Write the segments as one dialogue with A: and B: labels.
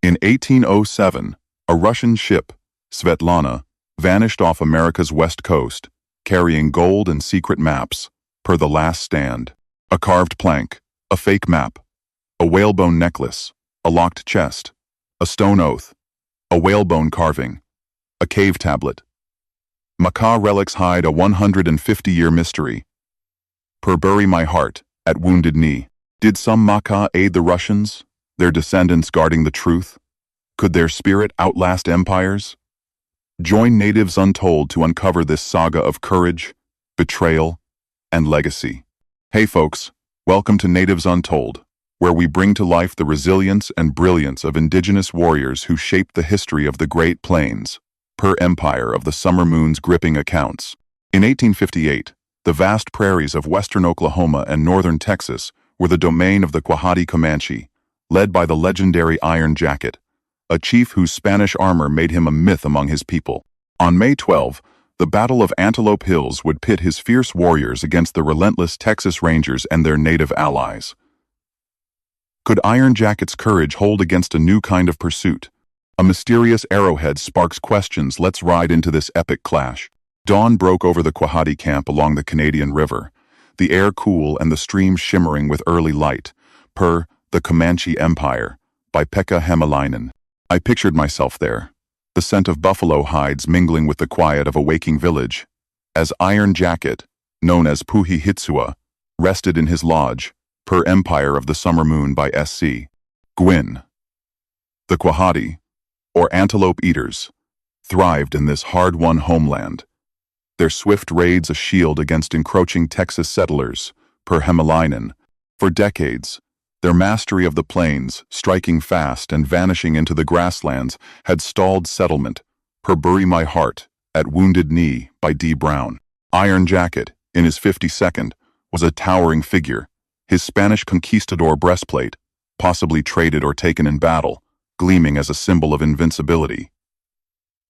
A: In 1807, a Russian ship, Svetlana, vanished off America's west coast, carrying gold and secret maps, per the last stand. A carved plank, a fake map, a whalebone necklace, a locked chest, a stone oath, a whalebone carving, a cave tablet. Macaw relics hide a 150-year mystery. Per bury my heart, at wounded knee. Did some Macaw aid the Russians, their descendants guarding the truth? Could their spirit outlast empires? Join Natives Untold to uncover this saga of courage, betrayal, and legacy. Hey folks, welcome to Natives Untold, where we bring to life the resilience and brilliance of indigenous warriors who shaped the history of the Great Plains, per empire of the summer moon's gripping accounts. In 1858, the vast prairies of western Oklahoma and northern Texas were the domain of the Quahadi Comanche, led by the legendary Iron Jacket, a chief whose Spanish armor made him a myth among his people. On May 12, the Battle of Antelope Hills would pit his fierce warriors against the relentless Texas Rangers and their native allies. Could Iron Jacket's courage hold against a new kind of pursuit? A mysterious arrowhead sparks questions. Let's ride into this epic clash. Dawn broke over the Quahadi camp along the Canadian River, the air cool and the stream shimmering with early light, per The Comanche Empire, by Pekka Hämäläinen. I pictured myself there, the scent of buffalo hides mingling with the quiet of a waking village, as Iron Jacket, known as Puhi Hitsua, rested in his lodge, per Empire of the Summer Moon by S.C. Gwynn. The Quahadi, or antelope eaters, thrived in this hard-won homeland, their swift raids a shield against encroaching Texas settlers, per Hämäläinen. For decades, their mastery of the plains, striking fast and vanishing into the grasslands, had stalled settlement, per Bury My Heart, at Wounded Knee by D. Brown. Iron Jacket, in his 52nd, was a towering figure, his Spanish conquistador breastplate, possibly traded or taken in battle, gleaming as a symbol of invincibility.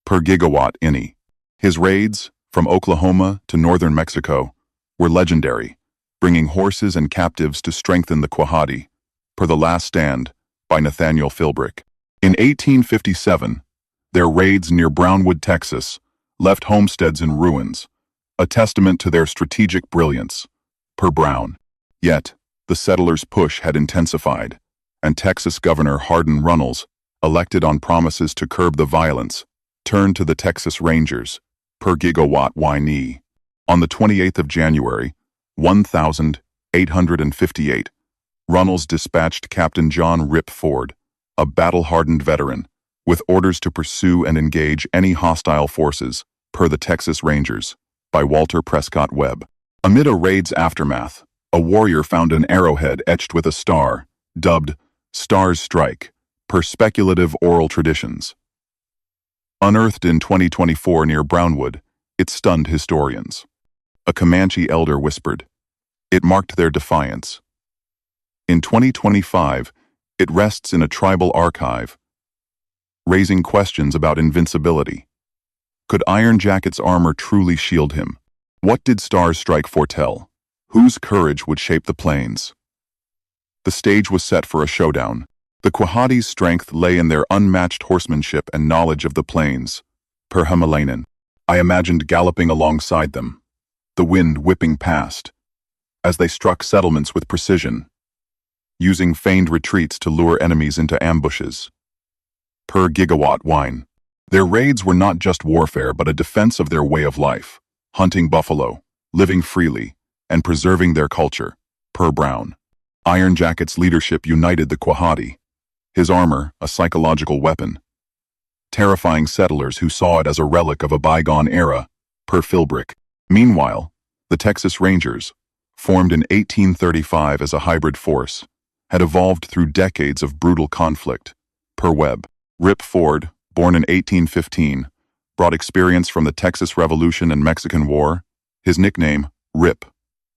A: Per Gigawatt Inni. His raids, from Oklahoma to northern Mexico, were legendary, bringing horses and captives to strengthen the Quahadi, per The Last Stand, by Nathaniel Philbrick. In 1857, their raids near Brownwood, Texas, left homesteads in ruins, a testament to their strategic brilliance, per Brown. Yet, the settlers' push had intensified, and Texas Governor Hardin Runnels, elected on promises to curb the violence, turned to the Texas Rangers, per Gigawatt Ynee. On the 28th of January, 1858, Runnels dispatched Captain John Rip Ford, a battle-hardened veteran, with orders to pursue and engage any hostile forces, per the Texas Rangers, by Walter Prescott Webb. Amid a raid's aftermath, a warrior found an arrowhead etched with a star, dubbed Star's Strike, per speculative oral traditions. Unearthed in 2024 near Brownwood, it stunned historians. A Comanche elder whispered, "It marked their defiance." In 2025, it rests in a tribal archive, raising questions about invincibility. Could Iron Jacket's armor truly shield him? What did Star's Strike foretell? Whose courage would shape the plains? The stage was set for a showdown. The Quahadi's strength lay in their unmatched horsemanship and knowledge of the plains, per Hämäläinen. I imagined galloping alongside them, the wind whipping past, as they struck settlements with precision, using feigned retreats to lure enemies into ambushes. Per Gigawatt Wine. Their raids were not just warfare but a defense of their way of life, hunting buffalo, living freely, and preserving their culture, per Brown. Iron Jacket's leadership united the Quahadi, his armor a psychological weapon, terrifying settlers who saw it as a relic of a bygone era, per Philbrick. Meanwhile, the Texas Rangers, formed in 1835 as a hybrid force, had evolved through decades of brutal conflict, per Webb. Rip Ford, born in 1815, brought experience from the Texas Revolution and Mexican War. His nickname, Rip,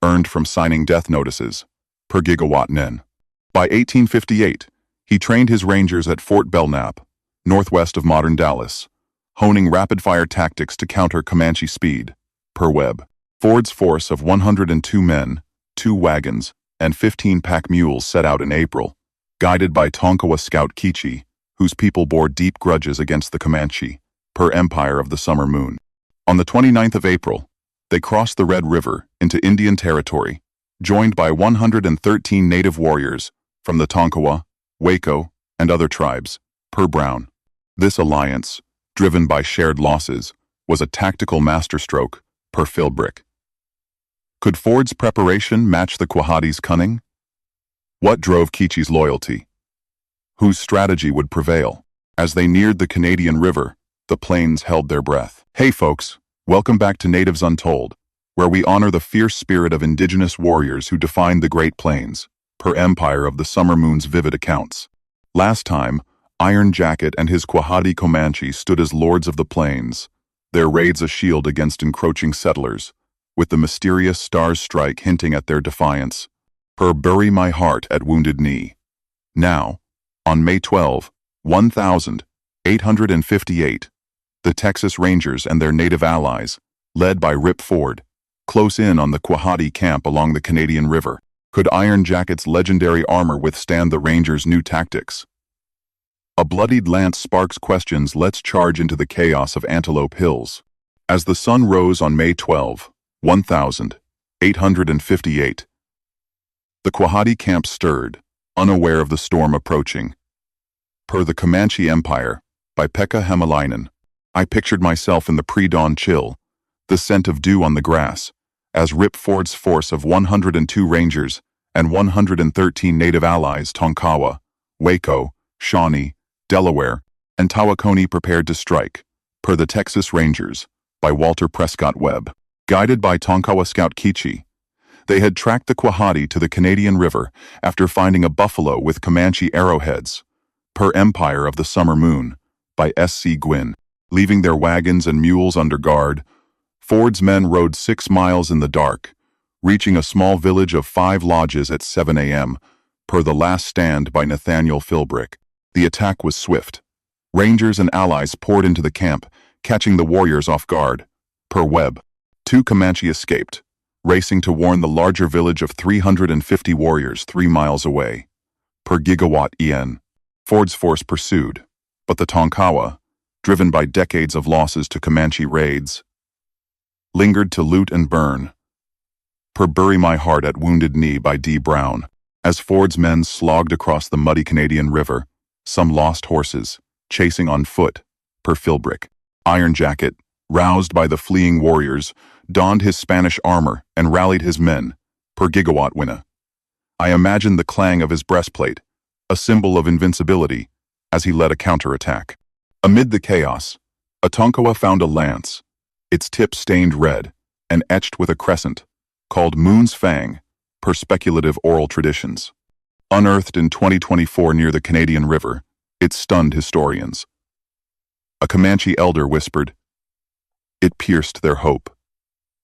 A: earned from signing death notices, per Gigawatt Nen. By 1858, he trained his Rangers at Fort Belknap, northwest of modern Dallas, honing rapid-fire tactics to counter Comanche speed, per Webb. Ford's force of 102 men, 2 wagons, and 15 pack mules set out in April, guided by Tonkawa scout Kichi, whose people bore deep grudges against the Comanche, per Empire of the Summer Moon. On the 29th of April, they crossed the Red River into Indian territory, joined by 113 native warriors from the Tonkawa, Waco, and other tribes, per Brown. This alliance, driven by shared losses, was a tactical masterstroke, per Philbrick. Could Ford's preparation match the Quahadi's cunning? What drove Keeche's loyalty? Whose strategy would prevail? As they neared the Canadian River, the plains held their breath. Hey folks, welcome back to Natives Untold, where we honor the fierce spirit of indigenous warriors who defined the Great Plains, per Empire of the Summer Moon's vivid accounts. Last time, Iron Jacket and his Quahadi Comanche stood as lords of the plains, their raids a shield against encroaching settlers, with the mysterious Star's Strike hinting at their defiance, per Bury My Heart at Wounded Knee. Now, on May 12, 1858, the Texas Rangers and their native allies, led by Rip Ford, close in on the Quahadi camp along the Canadian River. Could Iron Jacket's legendary armor withstand the Rangers' new tactics? A bloodied lance sparks questions. Let's charge into the chaos of Antelope Hills. As the sun rose on May 12, 1858, the Quahadi camp stirred, unaware of the storm approaching. Per the Comanche Empire, by Pekka Hämäläinen, I pictured myself in the pre-dawn chill, the scent of dew on the grass, as Rip Ford's force of 102 Rangers and 113 native allies Tonkawa, Waco, Shawnee, Delaware, and Tawakoni prepared to strike, per the Texas Rangers, by Walter Prescott Webb. Guided by Tonkawa scout Keeche, they had tracked the Quahadi to the Canadian River after finding a buffalo with Comanche arrowheads, per Empire of the Summer Moon, by S.C. Gwynn. Leaving their wagons and mules under guard, Ford's men rode 6 miles in the dark, reaching a small village of 5 lodges at 7 a.m., per The Last Stand by Nathaniel Philbrick. The attack was swift. Rangers and allies poured into the camp, catching the warriors off guard, per Webb. 2 Comanche escaped, racing to warn the larger village of 350 warriors 3 miles away, per Gigawatt En. Ford's force pursued, but the Tonkawa, driven by decades of losses to Comanche raids, lingered to loot and burn, per Bury My Heart at Wounded Knee by D. Brown. As Ford's men slogged across the muddy Canadian River, some lost horses, chasing on foot, per Philbrick. Iron Jacket, roused by the fleeing warriors, donned his Spanish armor and rallied his men, per Gigawatt Winna. I imagined the clang of his breastplate, a symbol of invincibility, as he led a counterattack. Amid the chaos, a Tonkawa found a lance, its tip stained red and etched with a crescent, called Moon's Fang, per speculative oral traditions. Unearthed in 2024 near the Canadian River, it stunned historians. A Comanche elder whispered, "It pierced their hope."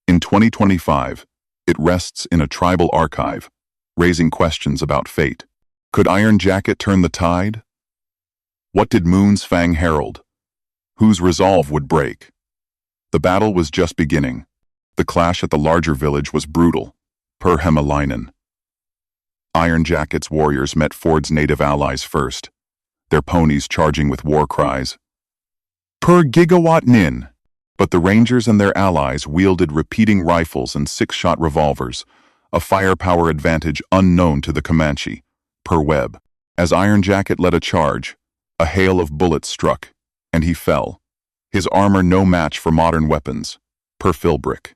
A: In 2025, it rests in a tribal archive, raising questions about fate. Could Iron Jacket turn the tide? What did Moon's Fang herald? Whose resolve would break? The battle was just beginning. The clash at the larger village was brutal, per Hämäläinen. Iron Jacket's warriors met Ford's native allies first, their ponies charging with war cries, per Gigawatt Nin. But the Rangers and their allies wielded repeating rifles and 6-shot revolvers, a firepower advantage unknown to the Comanche, per Webb. As Iron Jacket led a charge, a hail of bullets struck, and he fell, his armor no match for modern weapons, per Philbrick.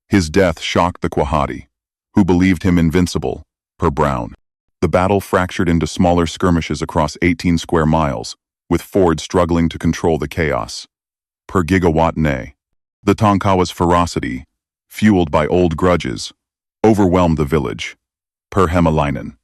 A: His death shocked the Quahadi, who believed him invincible, per Brown. The battle fractured into smaller skirmishes across 18 square miles, with Ford struggling to control the chaos, per Gigawatt Ne. The Tonkawa's ferocity, fueled by old grudges, overwhelmed the village, per Hämäläinen.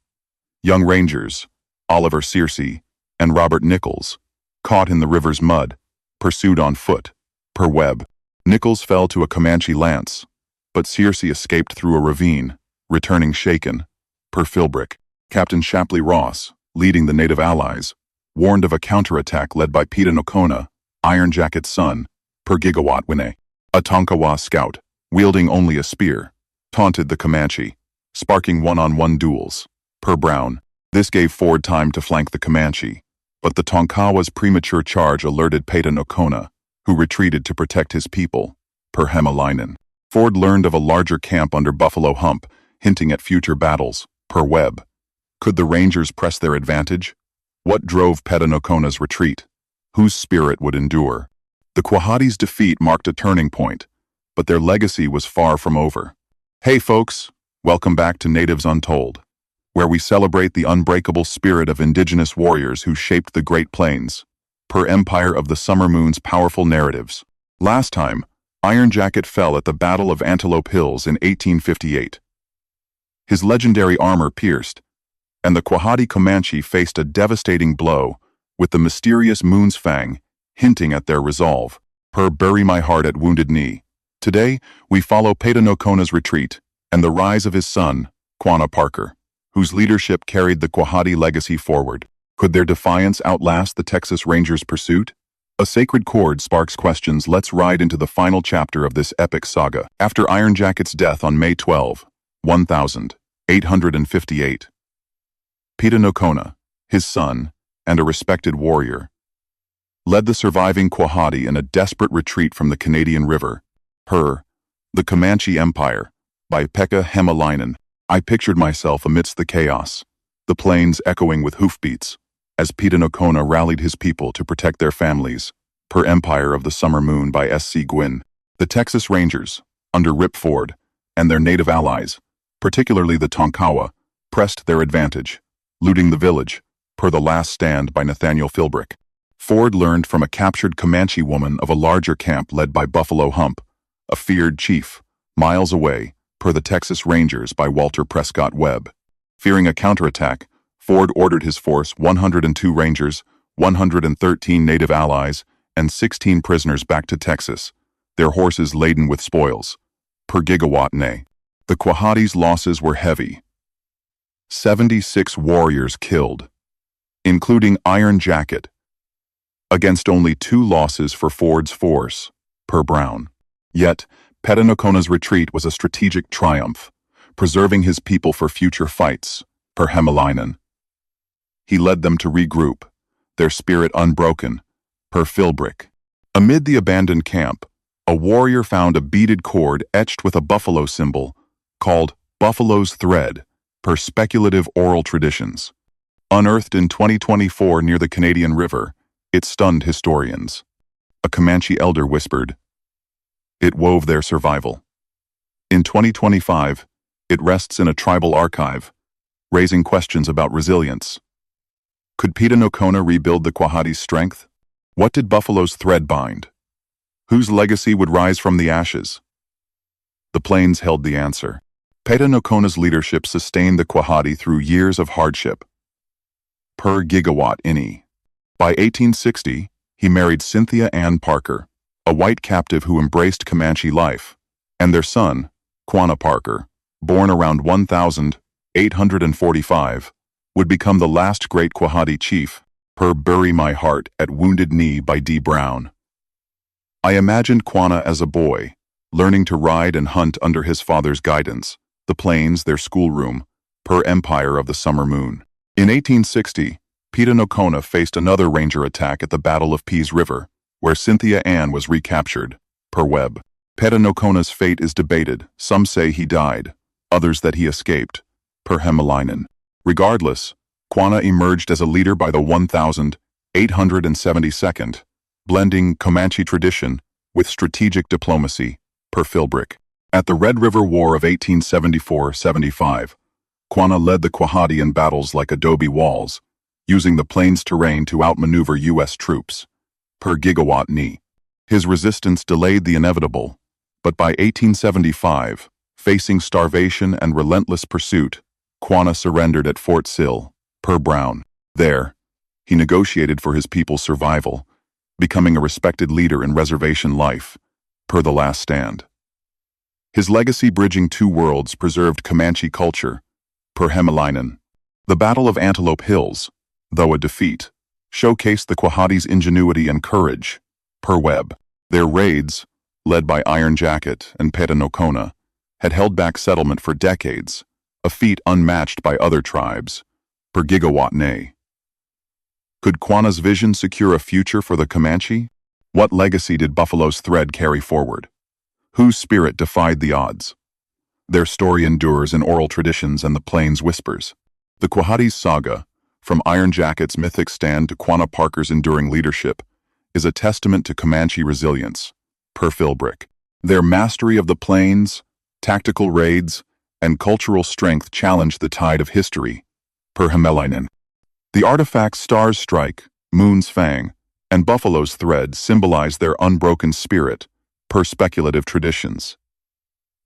A: Young Rangers, Oliver Searcy and Robert Nichols, caught in the river's mud, pursued on foot, per Webb. Nichols fell to a Comanche lance, but Searcy escaped through a ravine, returning shaken, per Philbrick. Captain Shapley Ross, leading the native allies, warned of a counterattack led by Peta Nocona, Iron Jacket's son, per Gigawatt Winne. A Tonkawa scout, wielding only a spear, taunted the Comanche, sparking one-on-one duels, per Brown. This gave Ford time to flank the Comanche, But the Tonkawa's premature charge alerted Peta Nocona, who retreated to protect his people, per Hämäläinen. Ford learned of a larger camp under Buffalo Hump, hinting at future battles, per Webb. Could the Rangers press their advantage? What drove Peta Nocona's retreat? Whose spirit would endure? The Quahadi's defeat marked a turning point, but their legacy was far from over. Hey folks, welcome back to Natives Untold, where we celebrate the unbreakable spirit of indigenous warriors who shaped the Great Plains, per Empire of the Summer Moon's powerful narratives. Last time, Iron Jacket fell at the Battle of Antelope Hills in 1858. His legendary armor pierced, and the Quahadi Comanche faced a devastating blow, with the mysterious Moon's Fang hinting at their resolve, per Bury My Heart at Wounded Knee. Today, we follow Peta Nocona's retreat and the rise of his son, Quanah Parker, whose leadership carried the Quahadi legacy forward. Could their defiance outlast the Texas Rangers' pursuit? A sacred chord sparks questions. Let's ride into the final chapter of this epic saga. After Iron Jacket's death on May 12, 1858, Peta Nocona, his son, and a respected warrior, led the surviving Quahadi in a desperate retreat from the Canadian River, the Comanche Empire, by Pekka Hämäläinen. I pictured myself amidst the chaos, the plains echoing with hoofbeats, as Peta Nocona rallied his people to protect their families, per Empire of the Summer Moon by S.C. Gwynne. The Texas Rangers, under Rip Ford, and their native allies, particularly the Tonkawa, pressed their advantage, looting the village, per The Last Stand by Nathaniel Philbrick. Ford learned from a captured Comanche woman of a larger camp led by Buffalo Hump, a feared chief, miles away, per The Texas Rangers by Walter Prescott Webb. Fearing a counterattack, Ford ordered his force 102 Rangers, 113 native allies, and 16 prisoners back to Texas, their horses laden with spoils, per Gigawatt Nay. The Quahadi's losses were heavy. 76 warriors killed, including Iron Jacket, against only 2 losses for Ford's force, per Brown. Yet, Peta Nocona's retreat was a strategic triumph, preserving his people for future fights, per Hämäläinen. He led them to regroup, their spirit unbroken, per Philbrick. Amid the abandoned camp, a warrior found a beaded cord etched with a buffalo symbol, called Buffalo's Thread, per speculative oral traditions. Unearthed in 2024 near the Canadian River, it stunned historians. A Comanche elder whispered, it wove their survival. In 2025, it rests in a tribal archive, raising questions about resilience. Could Peta Nocona rebuild the Quahadi's strength? What did Buffalo's thread bind? Whose legacy would rise from the ashes? The plains held the answer. Peta Nocona's leadership sustained the Quahadi through years of hardship. Per Gigawatt Inni. By 1860, he married Cynthia Ann Parker, a white captive who embraced Comanche life, and their son, Quanah Parker, born around 1845, would become the last great Quahadi chief, per Bury My Heart at Wounded Knee by D. Brown. I imagined Quanah as a boy, learning to ride and hunt under his father's guidance, the plains their schoolroom, per Empire of the Summer Moon. In 1860, Peta Nocona faced another ranger attack at the Battle of Pease River, where Cynthia Ann was recaptured, per Webb. Peta Nocona's fate is debated. Some say he died, others that he escaped, per Hämäläinen. Regardless, Quanah emerged as a leader by the 1872nd, blending Comanche tradition with strategic diplomacy, per Philbrick. At the Red River War of 1874-75, Quanah led the Quahadi in battles like adobe walls, using the plains terrain to outmaneuver U.S. troops, per Gigawatt Knee. His resistance delayed the inevitable, but by 1875, facing starvation and relentless pursuit, Quanah surrendered at Fort Sill, per Brown. There, he negotiated for his people's survival, becoming a respected leader in reservation life, per The Last Stand. His legacy bridging 2 worlds preserved Comanche culture, per Hämäläinen. The Battle of Antelope Hills, though a defeat, showcased the Quahadi's ingenuity and courage, per Webb. Their raids, led by Iron Jacket and Peta Nocona, had held back settlement for decades, a feat unmatched by other tribes, per Gigawatt Nay. Could Quanah's vision secure a future for the Comanche? What legacy did Buffalo's thread carry forward? Whose spirit defied the odds? Their story endures in oral traditions and the plains whispers. The Quahadi's saga, from Iron Jacket's mythic stand to Quanah Parker's enduring leadership, is a testament to Comanche resilience, per Philbrick. Their mastery of the plains, tactical raids, and cultural strength challenge the tide of history, per Hämäläinen. The artifacts Star's Strike, Moon's Fang, and Buffalo's Thread symbolize their unbroken spirit, per speculative traditions.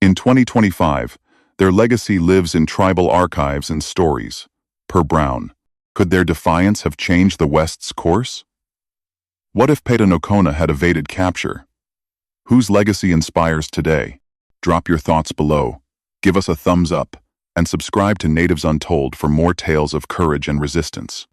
A: In 2025, their legacy lives in tribal archives and stories, per Brown. Could their defiance have changed the West's course? What if Peta Nocona had evaded capture? Whose legacy inspires today? Drop your thoughts below, give us a thumbs up, and subscribe to Natives Untold for more tales of courage and resistance.